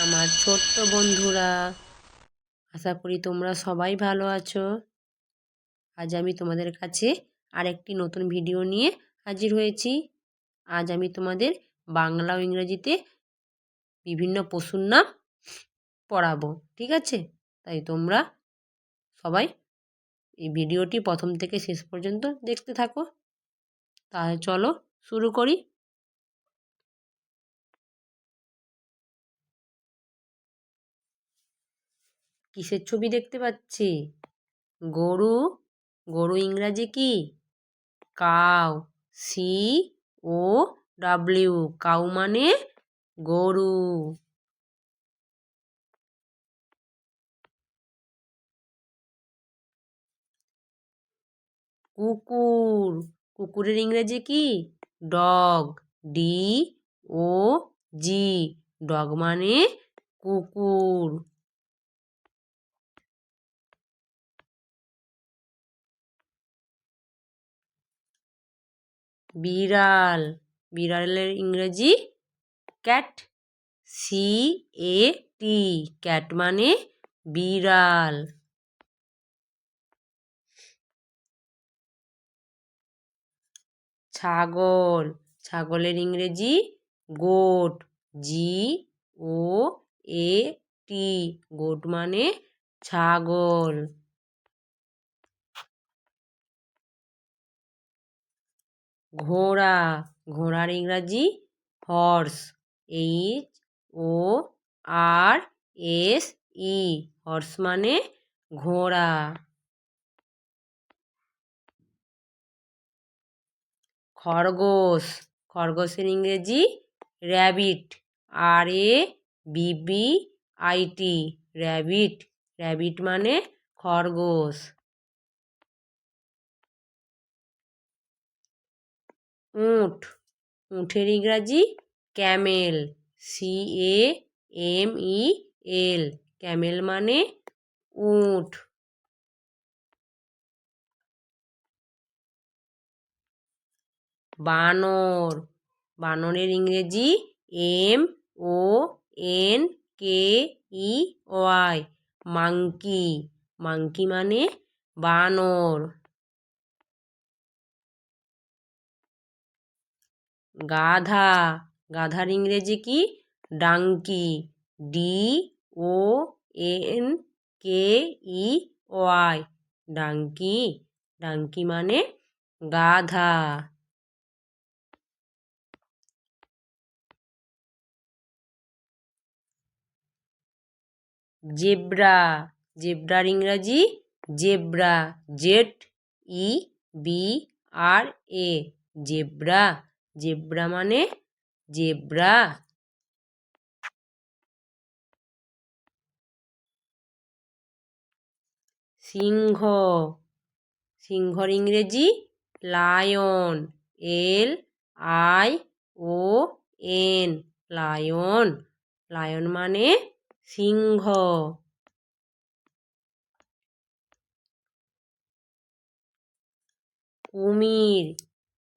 আমার ছোট্ট বন্ধুরা, আশা করি তোমরা সবাই ভালো আছো। আজ আমি তোমাদের কাছে আরেকটি নতুন ভিডিও নিয়ে হাজির হয়েছি। আজ আমি তোমাদের বাংলা ও ইংরেজিতে বিভিন্ন পশুর নাম পড়াবো, ঠিক আছে? তাই তোমরা সবাই এই ভিডিওটি প্রথম থেকে শেষ পর্যন্ত দেখতে থাকো। তাহলে চলো শুরু করি। কিসের ছবি দেখতে পাচ্ছি? গরু। গরু ইংরাজি কি? কাউ। COW, কাউ মানে গরু। কুকুর। কুকুরের ইংরেজি কি? ডগ। DOG, ডগ মানে কুকুর। বিড়াল। বিড়ালের ইংরেজি ক্যাট। CAT, ক্যাট মানে বিড়াল। ছাগল। ছাগলের ইংরেজি গোট। GOAT, গোট মানে ছাগল। ঘোড়া। ঘোড়ার ইংরাজি হর্স। HORSE, হর্স মানে ঘোড়া। খরগোশ। খরগোশের ইংরেজি র্যাবিট। RABBIT, rabbit. র্যাবিট মানে খরগোশ। উট। উটের ইংরাজি ক্যামেল। CAMEL, ক্যামেল মানে উট। বানর। বানরের ইংরেজি MONKEY, মাংকি। মাংকি মানে বানর। গাধা। গাধার ইংরেজি কি? ডাঙ্কি। DONKEY, ডাঙ্কি। ডাঙ্কি মানে গাধা। জেব্রা। জেব্রার ইংরাজি জেব্রা। ZEBRA, zebra. জেব্রা মানে জেব্রা। সিংহ। সিংহর ইংরেজি লায়ন। LION, lion. লায়ন মানে সিংহ। কুমির।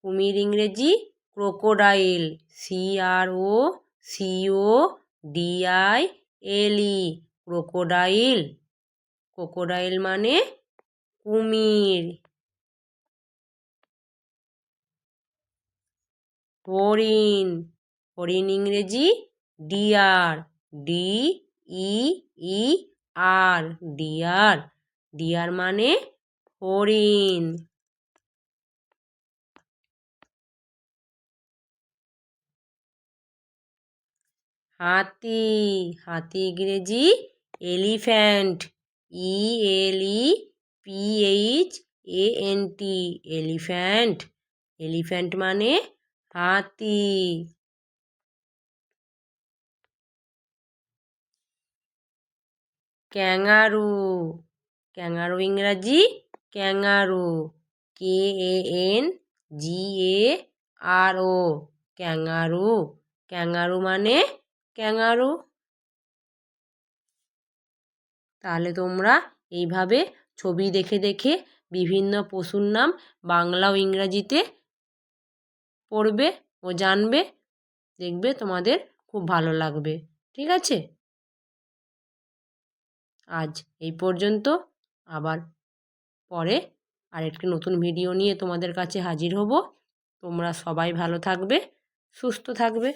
কুমির ইংরেজি ক্রোকোডাইল। CROCODILE, crocodile. ক্রোকোডাইল মানে কুমির। হরিণ। হরিণ ইংরেজি ডিয়ার। DEER, deer. ডিয়ার মানে হরিণ। হাতি। হাতি ইংরেজি এলিফ্যান্ট। ELEPHANT, elephant. এলিফ্যান্ট মানে হাতি। ক্যাঙ্গারু। ক্যাঙ্গারু ইংরাজি ক্যাঙ্গারু। KANGARO, kangaroo. ক্যাঙ্গারু মানে ক্যাঙ্গারু। তাহলে তোমরা এইভাবে ছবি দেখে দেখে বিভিন্ন পশুর নাম বাংলা ও ইংরাজিতে পড়বে ও জানবে। দেখবে তোমাদের খুব ভালো লাগবে, ঠিক আছে? আজ এই পর্যন্ত। আবার পরে আরেকটি নতুন ভিডিও নিয়ে তোমাদের কাছে হাজির হব। তোমরা সবাই ভালো থাকবে, সুস্থ থাকবে।